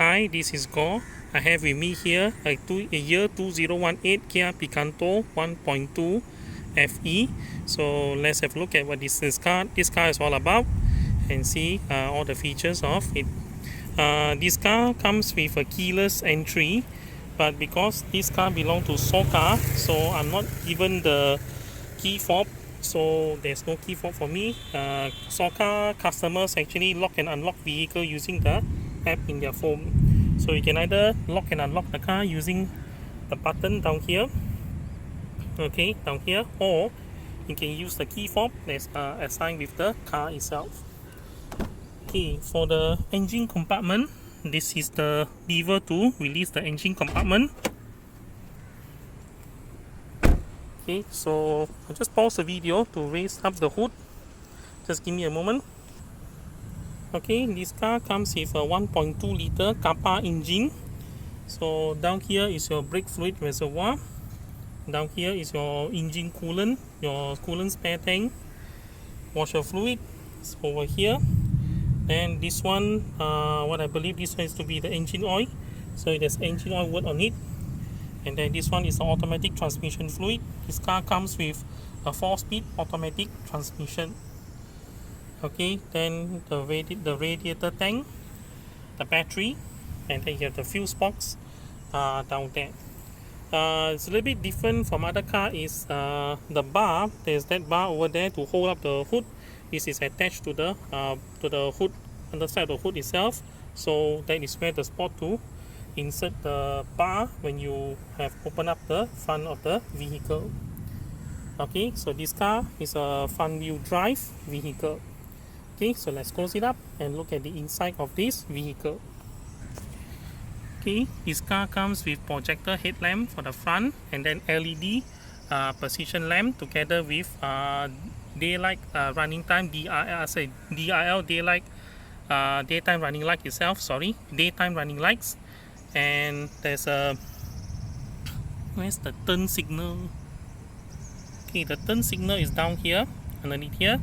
Hi, this is Go. I have with me here a year 2018 Kia Picanto 1.2 FE. So let's have a look at what this car is all about and see all the features of it. This car comes with a keyless entry, but because this car belongs to Soka, so I'm not given the key fob, so there's no key fob for me. Soka customers actually lock and unlock vehicle using the app in their phone. So you can either lock and unlock the car using the button down here, okay, down here, or you can use the key fob that's assigned with the car itself. Okay, for the engine compartment, this is the lever to release the engine compartment. Okay, so I'll just pause the video to raise up the hood. Just give me a moment. Okay, this car comes with a 1.2 liter Kappa engine. So down here is your brake fluid reservoir. Down here is your engine coolant, your coolant spare tank, washer fluid is over here. And this one, what I believe this one is to be the engine oil. So there's engine oil word on it. And then this one is the automatic transmission fluid. This car comes with a 4-speed automatic transmission. Okay, then the radiator tank, the battery, and then you have the fuse box down there. It's a little bit different from other car is the bar. There's that bar over there to hold up the hood. This is attached to the hood, underside of the hood itself. So that is where the spot to insert the bar when you have opened up the front of the vehicle. Okay, so this car is a front wheel drive vehicle. Okay, so let's close it up and look at the inside of this vehicle. Okay, this car comes with projector headlamp for the front and then LED position lamp together with daylight running time, DRL daylight daytime running light itself, daytime running lights. And there's a, where's the turn signal? Okay, the turn signal is down here, underneath here.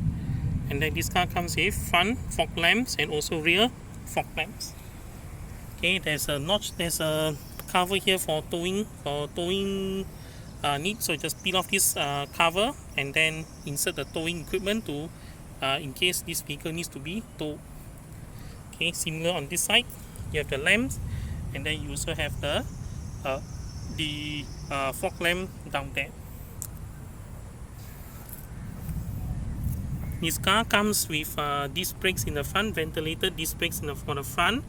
And then this car comes with front fog lamps and also rear fog lamps. Okay, there's a notch, there's a cover here for towing needs. So just peel off this cover and then insert the towing equipment to in case this vehicle needs to be towed. Okay, similar on this side, you have the lamps, and then you also have the fog lamp down there. This car comes with disc brakes in the front, ventilated disc brakes for the front,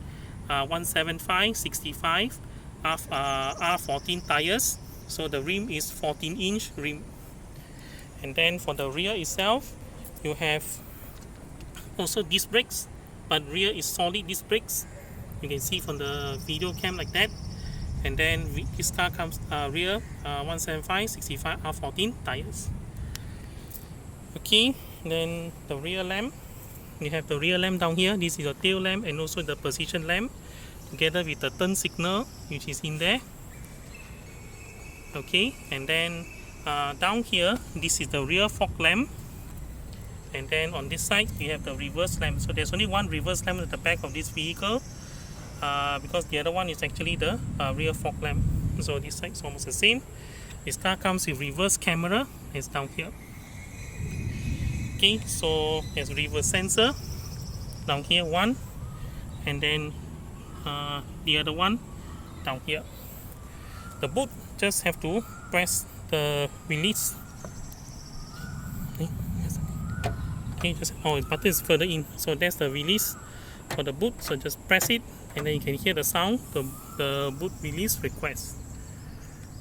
175, 65, R14 tires. So the rim is 14-inch rim. And then for the rear itself, you have also disc brakes, but rear is solid disc brakes. You can see from the video cam like that. And then this car comes rear 175, 65, R14 tires. Okay, then the rear lamp, you have the rear lamp down here. This is your tail lamp and also the position lamp together with the turn signal which is in there. Okay, and then down here, this is the rear fog lamp, and then on this side you have the reverse lamp. So there's only one reverse lamp at the back of this vehicle because the other one is actually the rear fog lamp. So this side is almost the same. This car comes with reverse camera. It's down here. Okay, so there's reverse sensor down here, one, and then the other one down here. The boot, just have to press the release. Okay, just the button is further in, so that's the release for the boot. So just press it, and then you can hear the sound, the boot release request.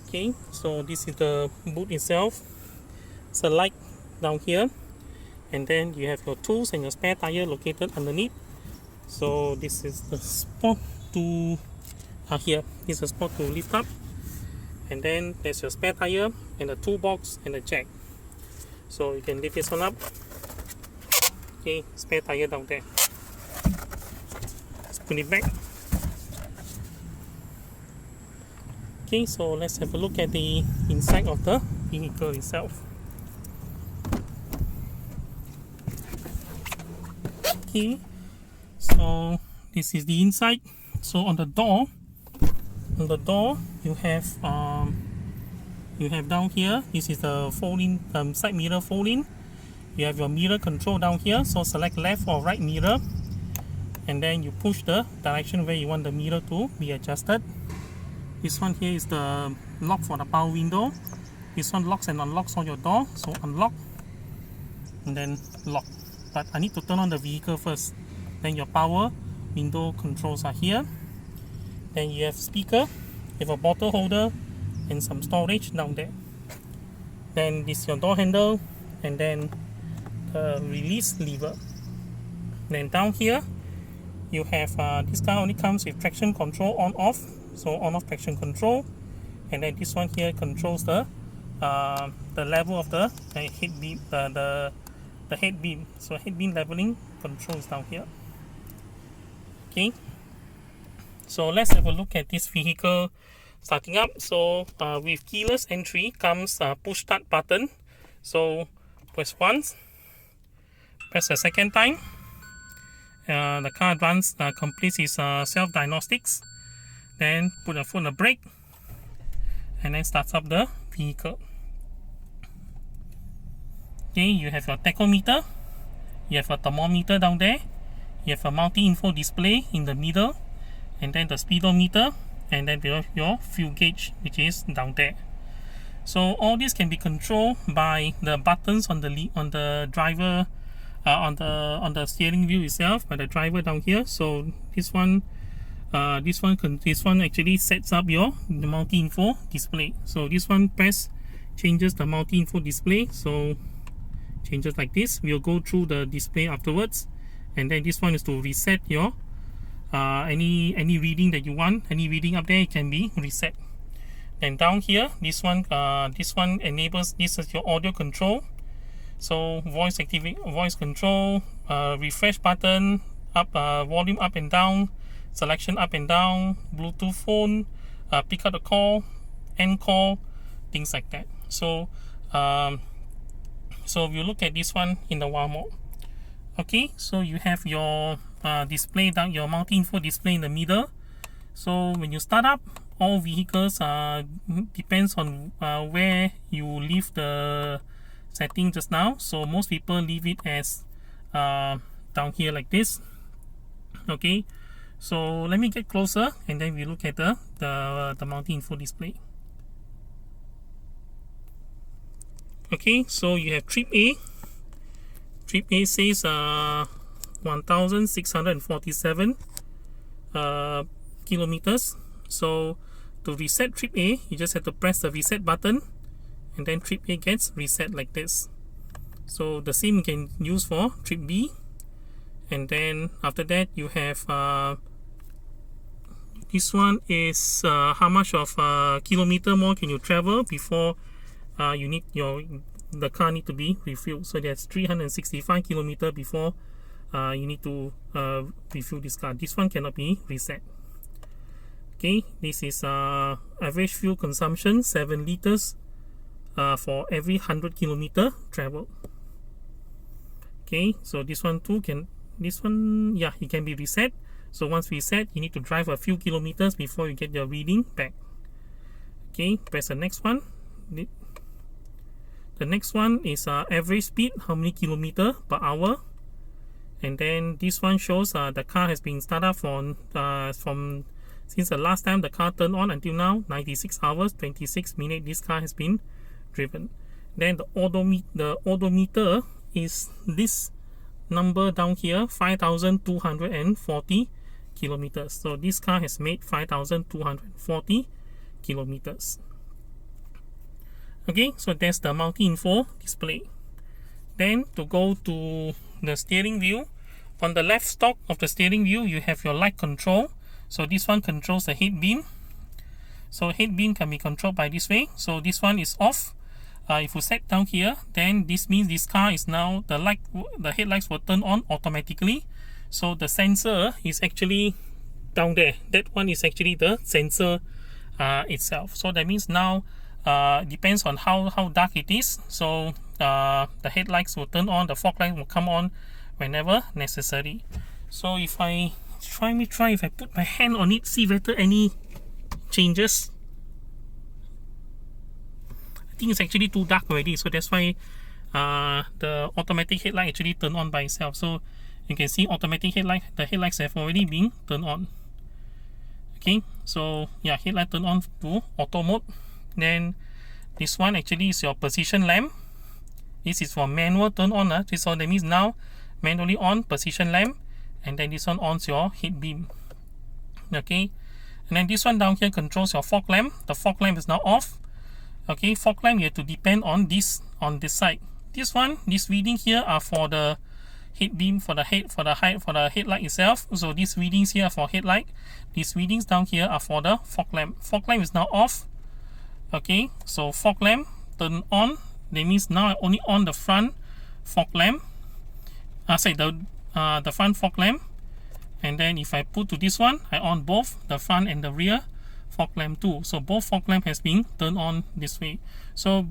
Okay, so this is the boot itself. It's a light down here, and then you have your tools and your spare tire located underneath. So this is the spot to here. This is a spot to lift up. And then there's your spare tire and the toolbox and the jack. So you can lift this one up. Okay, spare tire down there. Let's put it back. Okay, so let's have a look at the inside of the vehicle itself. Okay, so this is the inside. So on the door you have down here, this is the fold-in side mirror fold-in. You have your mirror control down here, so select left or right mirror, and then you push the direction where you want the mirror to be adjusted. This one here is the lock for the power window. This one locks and unlocks on your door, so unlock and then lock. But I need to turn on the vehicle first. Then your power window controls are here. Then you have speaker, you have a bottle holder and some storage down there. Then this is your door handle, and then the release lever. Then down here you have this car only comes with traction control on off, so on off traction control. And then this one here controls the level of the head beam, the head beam. So head beam leveling controls down here. Okay, so let's have a look at this vehicle starting up. So with keyless entry comes push start button. So press once, press a second time, the car runs completes its self diagnostics, then put a foot on the brake, and then starts up the vehicle. Okay, you have your tachometer, you have a thermometer down there, you have a multi-info display in the middle, and then the speedometer, and then your fuel gauge, which is down there. So all this can be controlled by the buttons on the driver, on the steering wheel itself, by the driver down here. So this one actually sets up the multi-info display. So this one changes the multi-info display. So changes like this. We'll go through the display afterwards. And then this one is to reset your any reading that you want. Any reading up there, it can be reset. And down here, this one enables, this is your audio control. So voice control, refresh button, up, volume up and down, selection up and down, Bluetooth phone, pick up the call, end call, things like that. So so we'll look at this one in a while more. Okay, so you have your display down, your multi-info display in the middle. So when you start up, all vehicles depends on where you leave the setting just now. So most people leave it as down here like this. Okay, so let me get closer and then we look at the multi-info display. Okay, so you have trip A. Trip A says 1647 kilometers. So to reset trip A, you just have to press the reset button, and then trip A gets reset like this. So the same you can use for trip B. And then after that you have this one is how much of kilometer more can you travel before you need the car need to be refueled. So that's 365 kilometer before you need to refuel this car. This one cannot be reset. Okay, this is average fuel consumption, 7 liters for every 100 kilometer travel. Okay, so this one too it can be reset. So once reset, you need to drive a few kilometers before you get your reading back. Okay, press the next one. The next one is average speed, how many kilometer per hour. And then this one shows the car has been started from since the last time the car turned on until now, 96 hours 26 minutes this car has been driven. Then the odometer is this number down here, 5,240 kilometers. So this car has made 5,240 kilometers. Okay, so that's the multi-info display. Then to go to the steering wheel, on the left stalk of the steering wheel you have your light control. So this one controls the head beam. So head beam can be controlled by this way. So this one is off. If you set down here, then this means this car is now the headlights will turn on automatically. So the sensor is actually down there. That one is actually the sensor itself. So that means now depends on how dark it is. So the headlights will turn on, the fog light will come on whenever necessary. So if I try if I put my hand on it, see whether any changes. I think it's actually too dark already, so that's why the automatic headlight actually turned on by itself. So you can see automatic headlight, the headlights have already been turned on. Okay, so yeah, headlight turned on to auto mode. Then this one actually is your position lamp. This is for manual turn on. So that means now manually on position lamp, and then this one on your head beam. Okay, and then this one down here controls your fog lamp. The fog lamp is now off. Okay, fog lamp you have to depend on this side. This one, this reading here are for the head beam, for the headlight itself. So these readings here are for headlight. These readings down here are for the fog lamp. Fog lamp is now off. Okay, so fog lamp turn on. That means now I only on the front fog lamp. The front fog lamp. And then if I put to this one, I on both the front and the rear fog lamp too. So both fog lamp has been turned on this way. So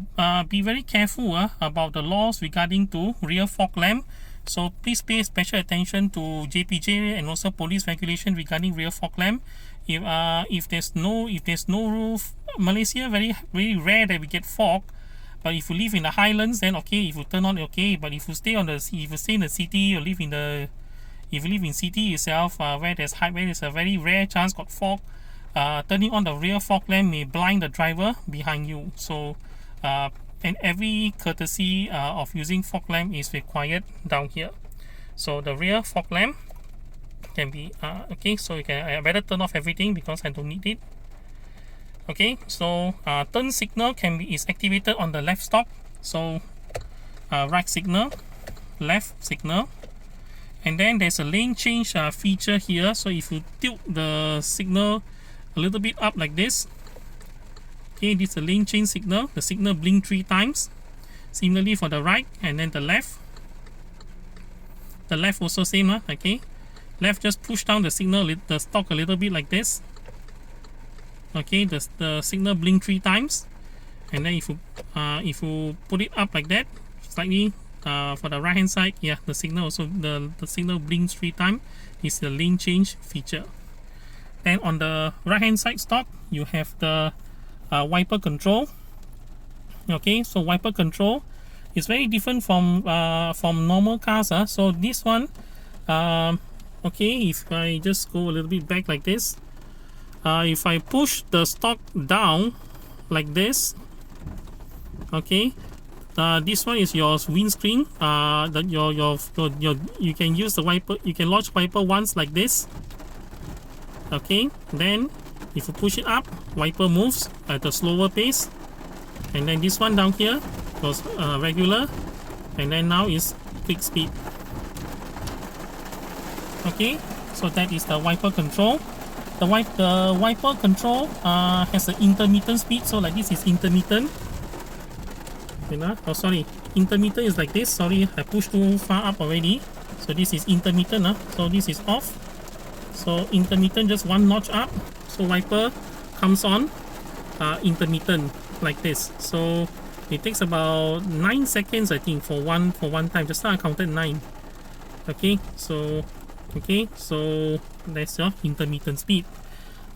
be very careful about the laws regarding to rear fog lamp. So please pay special attention to JPJ and also police regulation regarding rear fog lamp. If there's no roof, Malaysia very rare that we get fog. But if you live in the highlands, then okay, if you turn on, okay. But if you stay in the city, or if you live in city itself, where there's a very rare chance got fog, turning on the rear fog lamp may blind the driver behind you. So and every courtesy of using fog lamp is required down here. So the rear fog lamp can be okay. So I better turn off everything because I don't need it. Okay, so turn signal is activated on the left stop. So right signal, left signal, and then there's a lane change feature here. So if you tilt the signal a little bit up like this, okay, this is a lane change signal. The signal blink 3 times. Similarly for the right, and then the left. The left also same, okay. Left just push down the signal, the stock a little bit like this. Okay, the signal blink 3 times, and then if you put it up like that slightly for the right hand side, yeah, the signal also the signal blinks 3 times. Is the lane change feature. Then on the right hand side stock, you have the wiper control. Okay, so wiper control is very different from normal cars. So this one, okay, if I just go a little bit back like this. If I push the stock down like this, okay, this one is your windscreen. You can use the wiper. You can launch wiper once like this. Okay, then if you push it up, wiper moves at a slower pace, and then this one down here was regular, and then now is quick speed. Okay, so that is the wiper control. The wiper control has an intermittent speed, so like this is intermittent. Oh sorry, intermittent is like this. Sorry, I pushed too far up already. So this is intermittent. So this is off. So intermittent just 1 notch up. So wiper comes on intermittent like this. So it takes about 9 seconds, I think, for one time. Just now I counted 9. Okay, so that's your intermittent speed.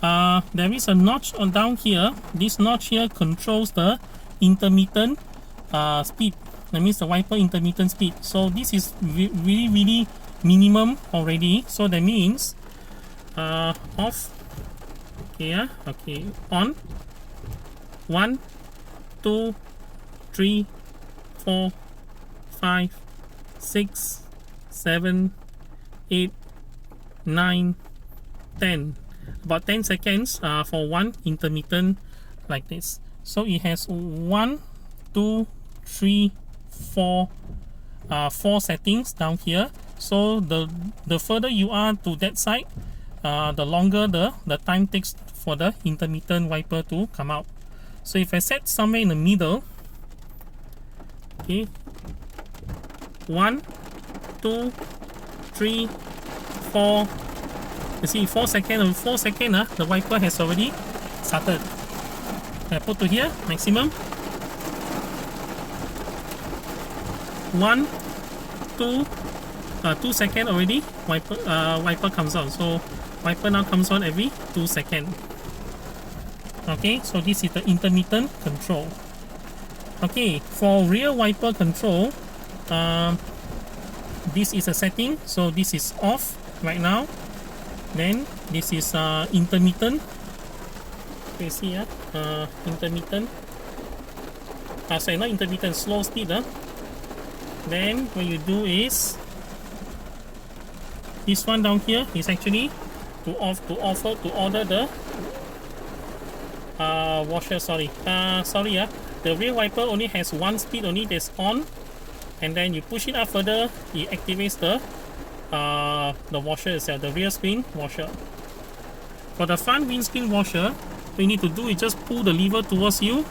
There is a notch on down here. This notch here controls the intermittent speed. That means the wiper intermittent speed. So this is really minimum already. So that means off. Okay, okay, on. 1, 2, 3, 4, 5, 6, 7, 8, 9, 10. About 10 seconds for one intermittent like this. So it has 1, 2, 3, 4, 4 settings down here. So the further you are to that side, the longer the time takes for the intermittent wiper to come out. So if I set somewhere in the middle, okay, 1, 2, 3, 4. You see 4 seconds, the wiper has already started. I put to here, maximum. 1, 2, 2 seconds already, wiper comes on. So wiper now comes on every 2 seconds. Okay, so this is the intermittent control. Okay, for rear wiper control, this is a setting. So this is off right now. Then this is intermittent. You see, intermittent. Sorry, not intermittent, slow speed. Then what you do is this one down here is actually to order the washer. The rear wiper only has one speed only, that's on, and then you push it up further, it activates the washer itself, the rear screen washer. For the front windscreen washer, what you need to do is just pull the lever towards you,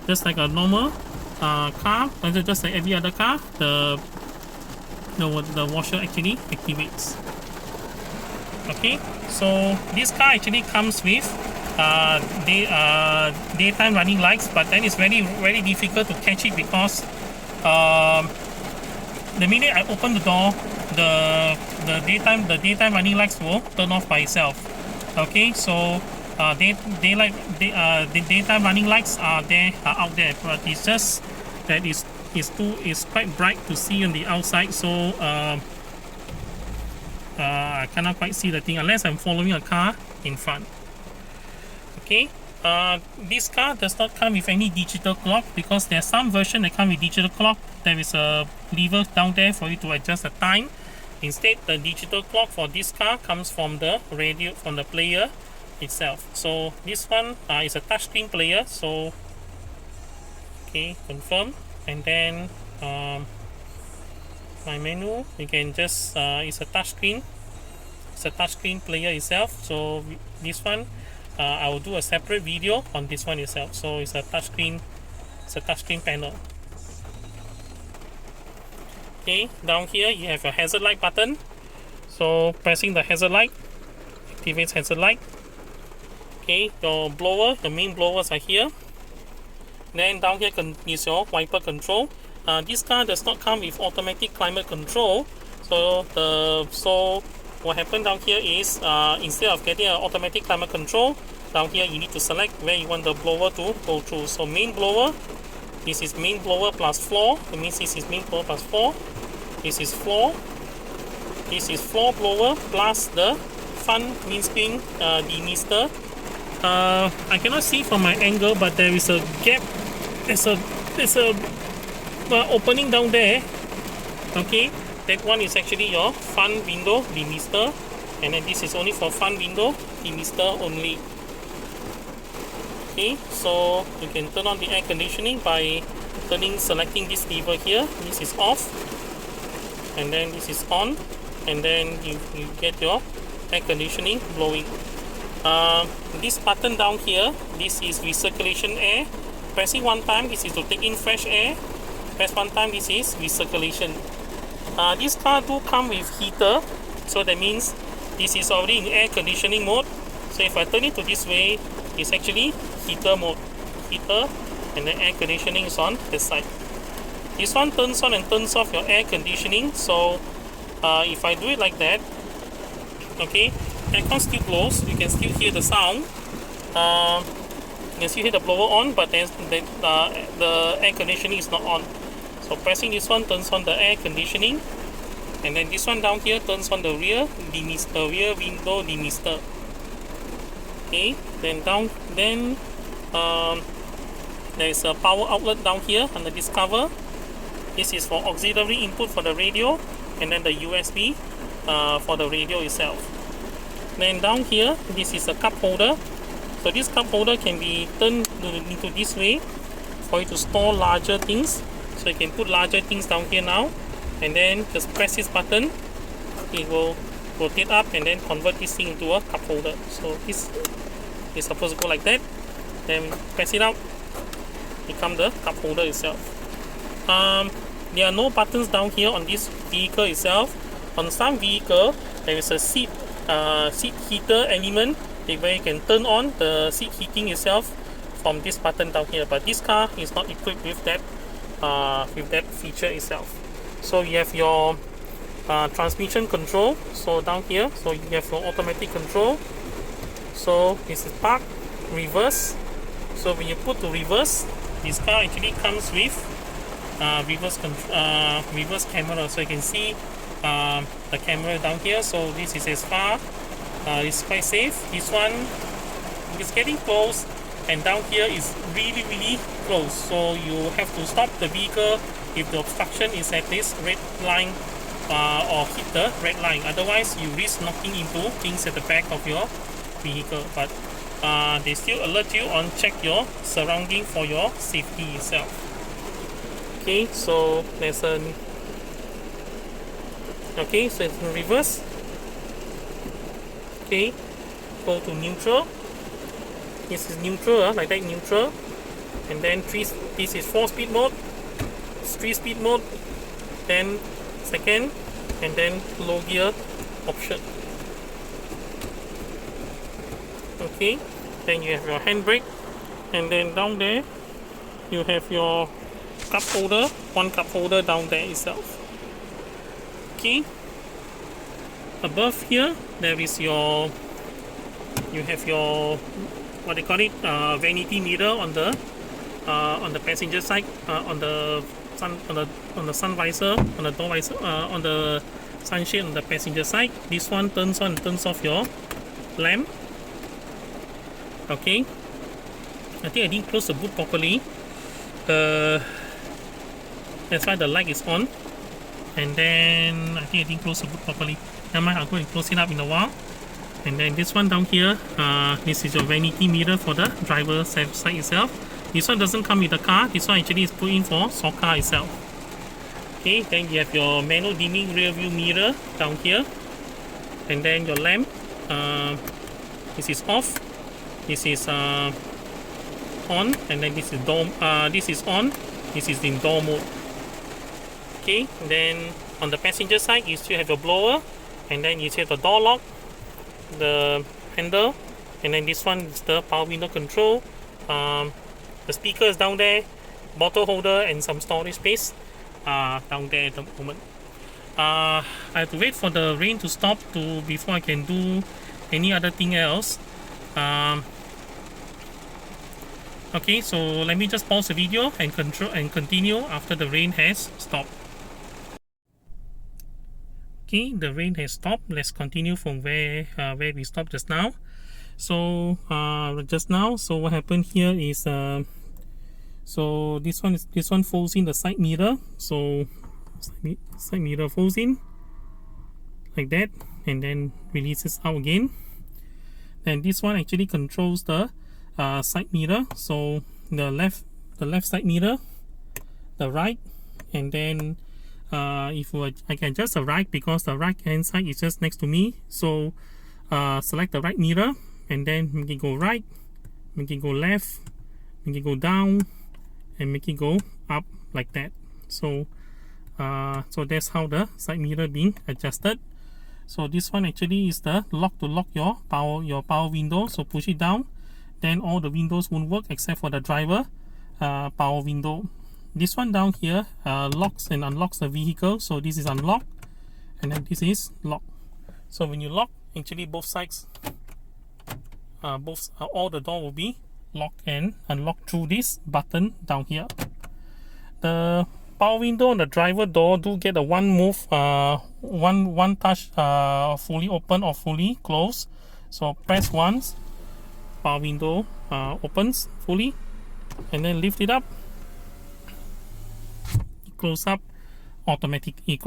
just like a normal car, just like every other car. The washer actually activates. Okay, so this car actually comes with daytime running lights, but then it's very difficult to catch it because the minute I open the door, the daytime running lights will turn off by itself. Okay, so the daytime running lights are out there, but it's just that it's quite bright to see on the outside. So I cannot quite see the thing unless I'm following a car in front. Okay, this car does not come with any digital clock because there's some version that come with digital clock. There is a lever down there for you to adjust the time. Instead, the digital clock for this car comes from the radio, from the player itself. So this one is a touchscreen player. So okay, confirm, and then my menu, you can just it's a touchscreen. It's a touchscreen player itself. So this one, I will do a separate video on this one itself. So it's a touchscreen. It's a touchscreen panel. Okay, down here you have a hazard light button. So pressing the hazard light activates hazard light. Okay, your blower, the main blowers are here. Then down here is your wiper control. This car does not come with automatic climate control. So what happened down here is instead of getting an automatic climate control, down here you need to select where you want the blower to go through. So main blower, this is main blower plus floor. That means this is main blower plus floor. This is floor. This is floor blower plus the front windscreen demister. I cannot see from my angle, but there is a gap. There's a opening down there. Okay, that one is actually your front window demister, and then this is only for front window demister only. Okay, so you can turn on the air conditioning by selecting this lever here. This is off, and then this is on, and then you get your air conditioning blowing. This button down here, this is recirculation air. Pressing one time, this is to take in fresh air. Press one time, this is recirculation. This car do come with heater, so that means this is already in air conditioning mode. So if I turn it to this way, it's actually heater mode. Heater, and then air conditioning is on this side. This one turns on and turns off your air conditioning. So if I do it like that, okay, aircon still blows. You can still hear the sound. You can still hear the blower on, but then the air conditioning is not on. So pressing this one turns on the air conditioning, and then this one down here turns on the rear window demister. Okay, then there is a power outlet down here under this cover. This is for auxiliary input for the radio, and then the USB for the radio itself. Then down here, this is a cup holder. So this cup holder can be turned into this way for you to store larger things. So you can put larger things down here now, and then just press this button. It will rotate up and then convert this thing into a cup holder. So this is supposed to go like that. Then press it out, become the cup holder itself. There are no buttons down here on this vehicle itself. On some vehicle, there is a seat heater element where you can turn on the seat heating itself from this button down here. But this car is not equipped with that feature itself. So you have your transmission control. So down here, so you have your automatic control. So this is park, reverse. So when you put to reverse, this car actually comes with reverse camera. So you can see the camera down here. So this is as far, it's quite safe. This one is getting close, and down here is really close. So you have to stop the vehicle if the obstruction is at this red line, or hit the red line. Otherwise, you risk knocking into things at the back of your vehicle. But they still alert you on check your surrounding for your safety itself. Okay, so there's an okay, so it's in reverse. Okay, go to neutral. This is neutral, like that, neutral. And then this is 4-speed mode, 3-speed mode, then second, and then low gear option. Okay, then you have your handbrake, and then down there you have your cup holder, one cup holder down there itself. Okay, above here there is your, you have your, what they call it, vanity mirror on the passenger side, on the sun visor, on the door visor, on the sunshade on the passenger side. This one turns on and turns off your lamp. Okay, I think I didn't close the boot properly. That's why the light is on, and then I think I didn't close the boot properly. Never mind, I'll go and close it up in a while. And then this one down here, this is your vanity mirror for the driver's side itself. This one doesn't come with the car. This one actually is put in for car itself. Okay, then you have your manual dimming rear view mirror down here, and then your lamp. This is off. This is on, and then this is door. This is on. This is in door mode. Okay, then on the passenger side, you still have your blower, and then you still have the door lock, the handle, and then this one is the power window control. The speaker is down there, bottle holder, and some storage space down there at the moment. I have to wait for the rain to stop before I can do any other thing else. Okay, so let me just pause the video and continue after the rain has stopped. Okay, the rain has stopped. Let's continue from where we stopped just now. So just now, so what happened here is so this one folds in the side mirror. So side mirror folds in like that, and then releases out again. And this one actually controls the side mirror. So the left side mirror, the right, and then if I can adjust the right because the right hand side is just next to me. So select the right mirror, and then make it go right, make it go left, make it go down, and make it go up like that. So so that's how the side mirror being adjusted. So this one actually is the lock to lock your power window. So push it down, then all the windows won't work except for the driver power window. This one down here locks and unlocks the vehicle. So this is unlock, and then this is lock. So when you lock, actually both sides, all the door will be locked and unlocked through this button down here. The power window and the driver door do get a one move, one touch, fully open or fully closed. So press once, power window opens fully, and then lift it up. It closes up automatically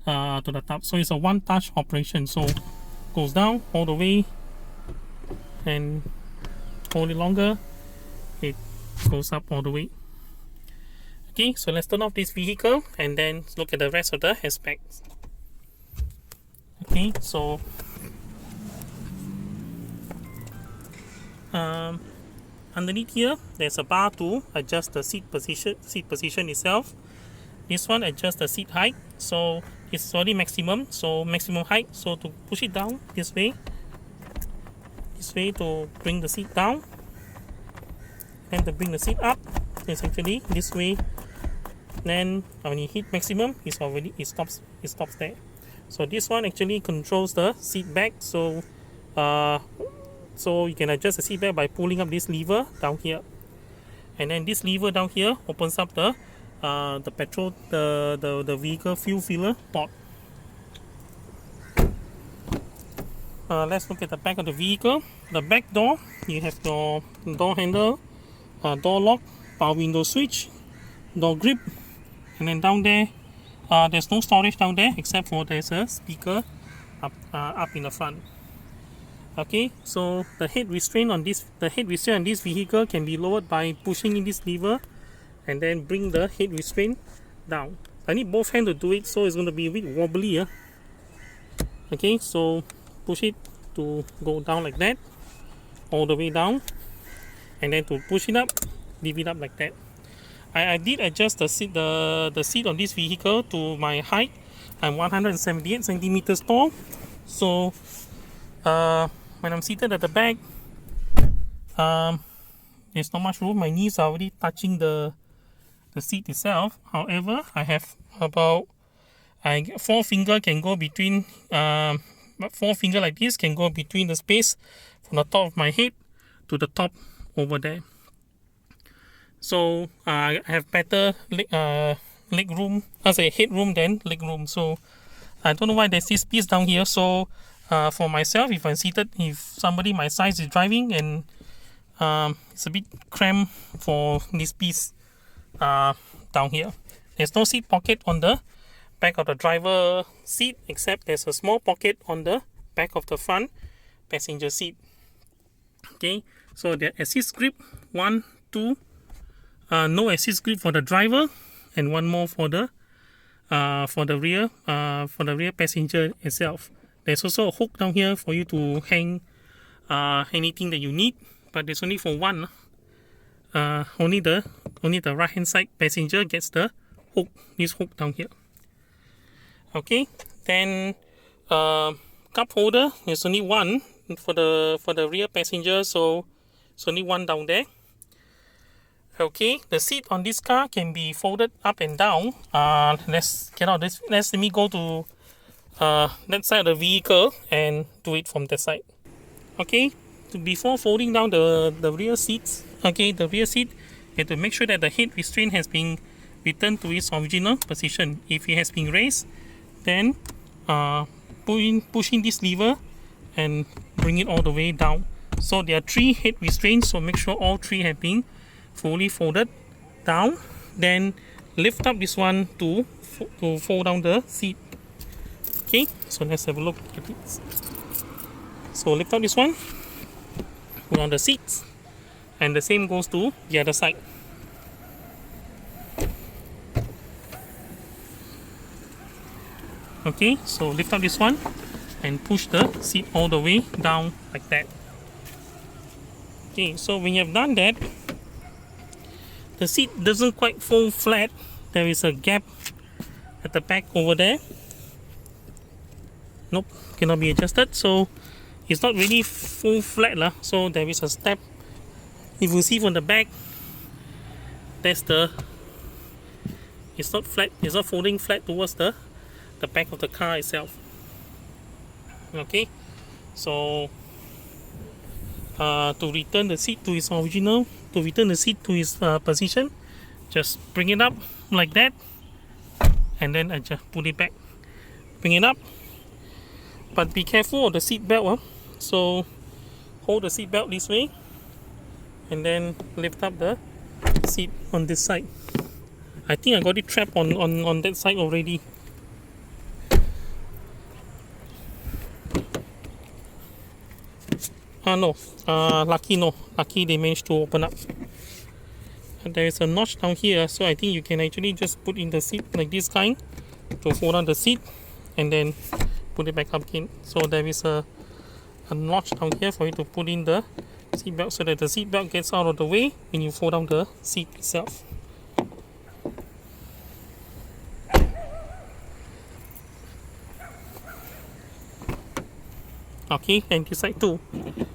to the top. So it's a one touch operation. So goes down all the way, and hold it longer, it goes up all the way. Okay, so let's turn off this vehicle and then look at the rest of the aspects. Okay, so underneath here there's a bar to adjust the seat position itself. This one adjusts the seat height, so it's already maximum, so maximum height. So to push it down this way to bring the seat down, and to bring the seat up is actually this way Then when you hit maximum, it stops there. So this one actually controls the seat back. Uh, so you can adjust the seat back by pulling up this lever down here, and then this lever down here opens up the petrol the vehicle fuel filler port. Let's look at the back of the vehicle. The back door, you have your door handle, door lock, power window switch, door grip, and then down there, there's no storage down there except for there's a speaker up in the front. Okay, so the head restraint on this vehicle can be lowered by pushing in this lever, and then bring the head restraint down. I need both hands to do it, so it's going to be a bit wobbly. Okay, so push it to go down like that, all the way down, and then to push it up, leave it up like that. I did adjust the seat on this vehicle to my height. I'm 178 centimeters tall, so when I'm seated at the back, there's not much room. My knees are already touching the seat itself. However, I have about 4 finger can go between 4 finger like this can go between the space from the top of my head to the top over there. So I have better leg room, as a head room than leg room. So I don't know why there's this piece down here. So for myself, if I'm seated, if somebody my size is driving, and it's a bit cramped for this piece down here. There's no seat pocket on the back of the driver seat, except there's a small pocket on the back of the front passenger seat. Okay, so the assist grip, 1, 2, no assist grip for the driver, and one more for the rear passenger itself. There's also a hook down here for you to hang anything that you need, but there's only for one. Only the right hand side passenger gets the hook, this hook down here. Okay, then cup holder, there's only one for the rear passenger, so it's only one down there. Okay, the seat on this car can be folded up and down. Let me go to that side of the vehicle and do it from that side. Okay, before folding down the rear seats, the rear seat, you have to make sure that the head restraint has been returned to its original position. If it has been raised, then pushing this lever and bring it all the way down. So there are 3 head restraints, so make sure all 3 have been fully folded down. Then lift up this one to fold down the seat. Okay, so let's have a look at it. So lift up this one, put on the seats, and the same goes to the other side. Okay, so lift up this one and push the seat all the way down like that. Okay, so when you have done that, the seat doesn't quite fold flat. There is a gap at the back over there. Nope, cannot be adjusted, so it's not really full flat lah. So there is a step. If you see from the back, it's not flat, it's not folding flat towards the back of the car itself. Okay, so to return the seat to its position, just bring it up like that, and then just put it back. Bring it up, but be careful of the seat belt. So hold the seat belt this way, and then lift up the seat on this side. I think I got it trapped on that side already. No, lucky they managed to open up. And there is a notch down here, so I think you can actually just put in the seat like this kind to fold down the seat and then put it back up again. So there is a notch down here for you to put in the seat belt, so that the seat belt gets out of the way when you fold down the seat itself. Okay, and this side too.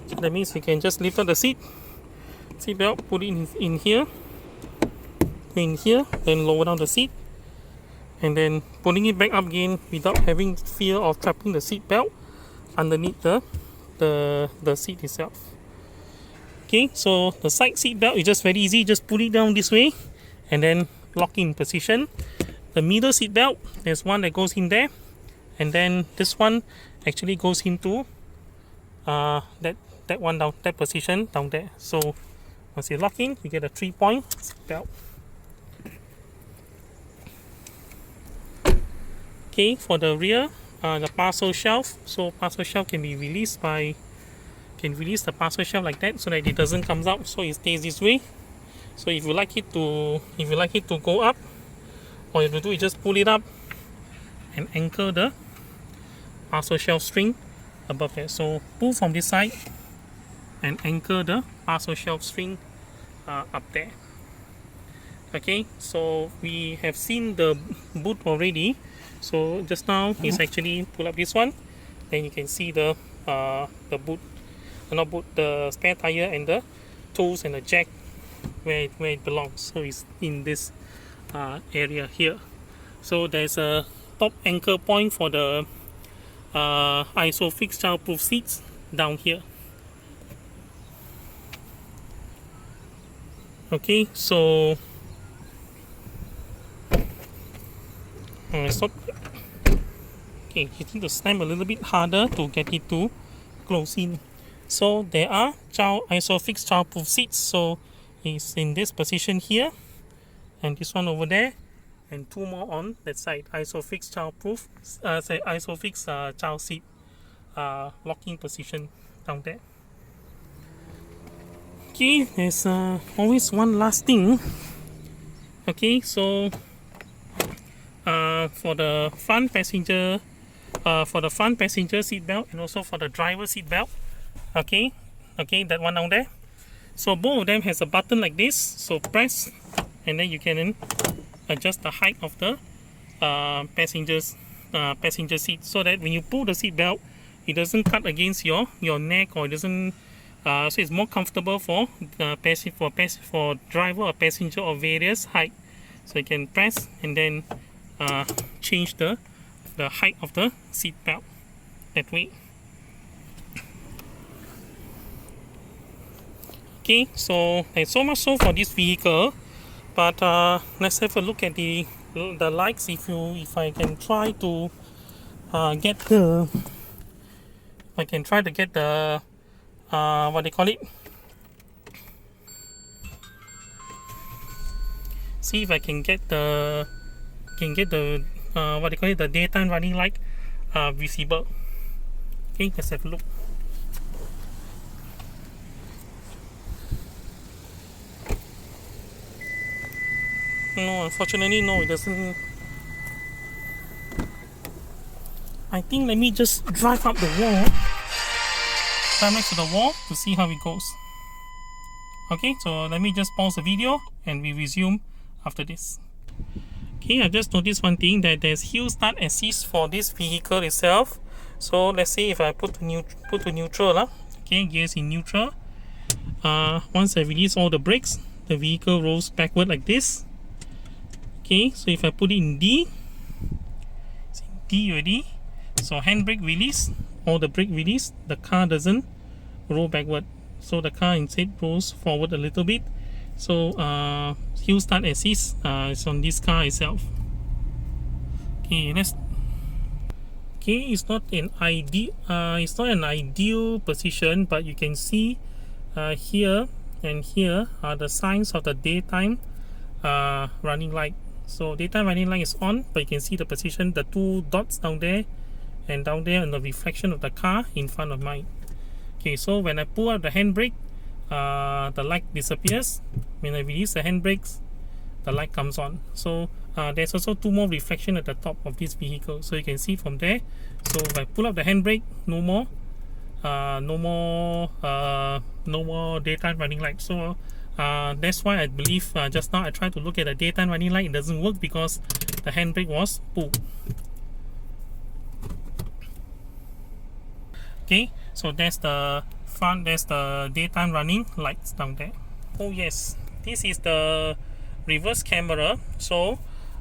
So that means you can just lift up the seat belt, put it in here, in here, then lower down the seat, and then putting it back up again without having fear of trapping the seat belt underneath the seat itself. Okay, so the side seat belt is just very easy. Just pull it down this way and then lock in position. The middle seat belt, there's one that goes in there, and then this one actually goes into that one down, that position down there. So once you lock in, you get a 3-point seat belt. Okay, for the rear, the parcel shelf. So parcel shelf can be released by, can release the parcel shelf like that so that it doesn't comes out, so it stays this way. So if you like it to go up, all you have to do is just pull it up and anchor the parcel shelf string above there. So pull from this side and anchor the parcel shelf string up there. Okay, so we have seen the boot already. So just now is actually pull up this one, then you can see the boot, not boot, the spare tire and the tools and the jack where it belongs. So it's in this area here. So there's a top anchor point for the ISOFIX childproof seats down here. Okay, so stop. Okay, you need to slam a little bit harder to get it to close in. So there are ISOFIX childproof seats. So it's in this position here, and this one over there, and two more on that side. ISOFIX childproof, ISOFIX child seat locking position down there. Okay, there's always one last thing. Okay, so for the front passenger seat belt and also for the driver seat belt, okay, that one down there. So both of them has a button like this. So press, and then you can adjust the height of the passenger seat, so that when you pull the seat belt, it doesn't cut against your neck, or it doesn't. So it's more comfortable for driver or passenger of various height. So you can press and then change the height of the seat belt that way. Okay, so there's so much so for this vehicle, but let's have a look at the lights. If I can try to get the what they call it. See if I can get the what they call it, the daytime running light visible. Okay, let's have a look. No, unfortunately, no, it doesn't. I think let me just drive up the wall, drive next to the wall to see how it goes. Okay, so let me just pause the video and we resume after this. Okay, I just noticed one thing, that there's hill start assist for this vehicle itself. So let's say if I put to neutral, okay, gears in neutral. Once I release all the brakes, the vehicle rolls backward like this. Okay, so if I put it in D, it's in D already. So handbrake release, all the brake release, the car doesn't roll backward. So the car instead rolls forward a little bit. So hill start assist is on this car itself. Okay, it's not an ideal position, but you can see here and here are the signs of the daytime running light. So daytime running light is on, but you can see the position, the two dots down there and down there, and the reflection of the car in front of mine. Okay, so when I pull out the handbrake, the light disappears. When I release the handbrakes, the light comes on. So there's also two more reflection at the top of this vehicle, so you can see from there. So if I pull up the handbrake, no more daytime running light. So that's why I believe just now I tried to look at the daytime running light, it doesn't work because the handbrake was pulled. Okay, so that's the front, there's the daytime running lights down there. Oh yes, this is the reverse camera. So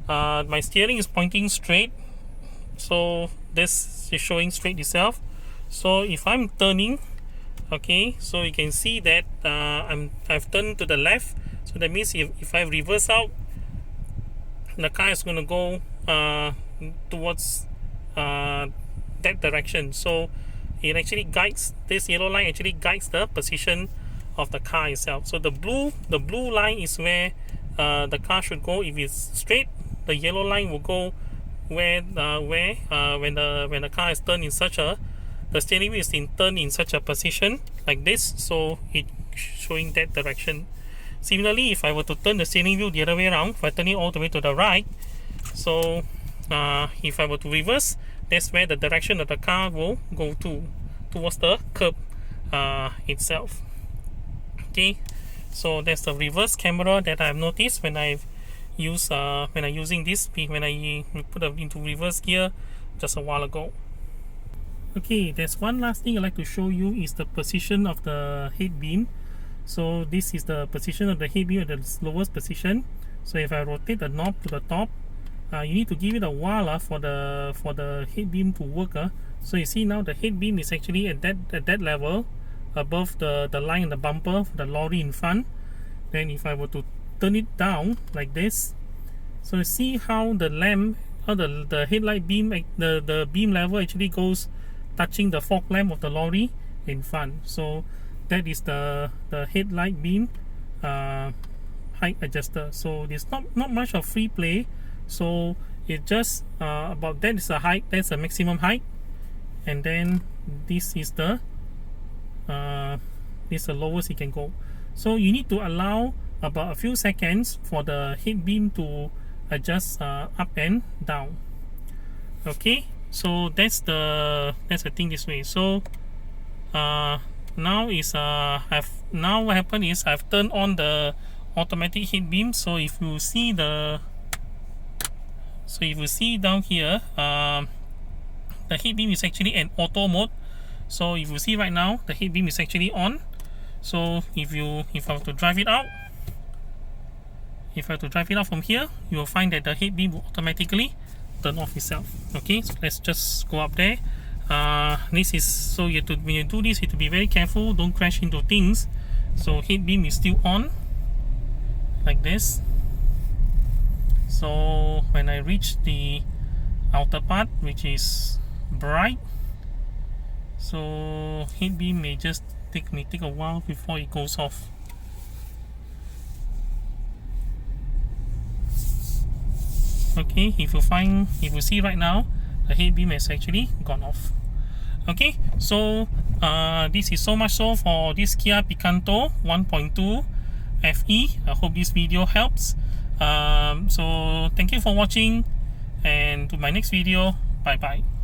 my steering is pointing straight, so this is showing straight itself. So if I'm turning, okay, so you can see that I've turned to the left. So that means if I reverse out, the car is going to go towards that direction. So it actually guides, this yellow line actually guides the position of the car itself. So the blue line is where the car should go. If it's straight, the yellow line will go where when the car is turned in such a, the steering wheel is turned in such a position like this, so it's showing that direction. Similarly, if I were to turn the steering wheel the other way around, if I turn it all the way to the right, so if I were to reverse, that's where the direction of the car will go towards the curb itself. Okay, so that's the reverse camera that I've noticed when I'm using this, when I put it into reverse gear just a while ago. Okay, there's one last thing I'd like to show you is the position of the head beam. So this is the position of the head beam at the lowest position. So if I rotate the knob to the top, you need to give it a while for the head beam to work. So you see now the head beam is actually at that level, above the line in the bumper for the lorry in front. Then if I were to turn it down like this, so you see how the lamp, how the headlight beam, the beam level actually goes touching the fog lamp of the lorry in front. So that is the headlight beam height adjuster. So there's not much of free play. So it just about that is the height, that's the maximum height, and then this is the lowest it can go. So you need to allow about a few seconds for the head beam to adjust up and down. Okay, so that's the thing this way. So now is now what happened is I've turned on the automatic head beam. So if you see down here, the head beam is actually in auto mode. So if you see right now, the head beam is actually on. So if I were to drive it out, from here, you will find that the head beam will automatically turn off itself. Okay, so let's just go up there. This is, so you have to, when you do this, you have to be very careful, don't crash into things. So head beam is still on like this. So when I reach the outer part, which is bright, so head beam may take a while before it goes off. Okay, if you see right now, the head beam has actually gone off. Okay, so this is so much so for this Kia Picanto 1.2 FE. I hope this video helps. So thank you for watching, and to my next video, bye bye.